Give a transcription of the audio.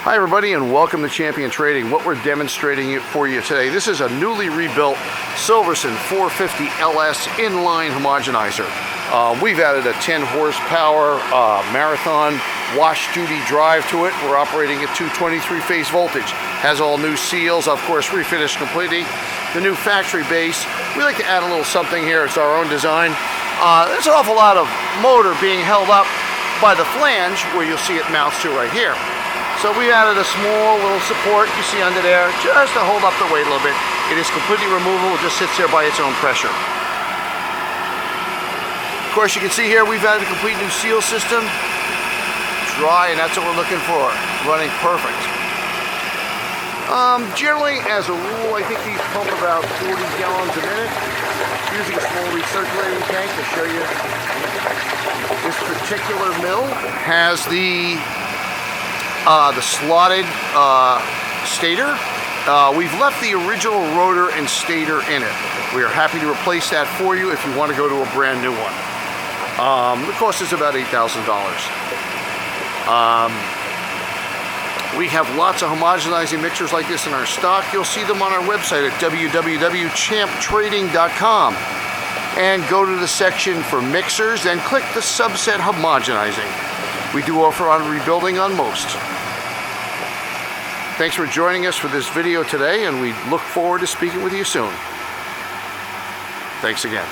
Hi everybody and welcome to Champion Trading. What we're demonstrating for you today, this is a newly rebuilt Silverson 450 LS inline homogenizer. We've added a 10 horsepower marathon wash duty drive to it. We're operating at 223 phase voltage. Has all new seals, of course refinished completely. The new factory base. We like to add a little something here. It's our own design. There's an awful lot of motor being held up by the flange where you'll see it mounts to right here. So we added a small little support you see under there just to hold up the weight a little bit. It is completely removable, it just sits there by its own pressure. Of course you can see here we've added a complete new seal system. Dry, and that's what we're looking for. Running perfect. Generally, as a rule, I think these pump about 40 gallons a minute. Using a small recirculating tank to show you. This particular mill has the slotted stator. We've left the original rotor and stator in it. We are happy to replace that for you if you want to go to a brand new one. The cost is about $8,000. We have lots of homogenizing mixers like this in our stock. You'll see them on our website at www.champtrading.com. And go to the section for mixers and click the subset homogenizing. We do offer on rebuilding on most. Thanks for joining us for this video today, and we look forward to speaking with you soon. Thanks again.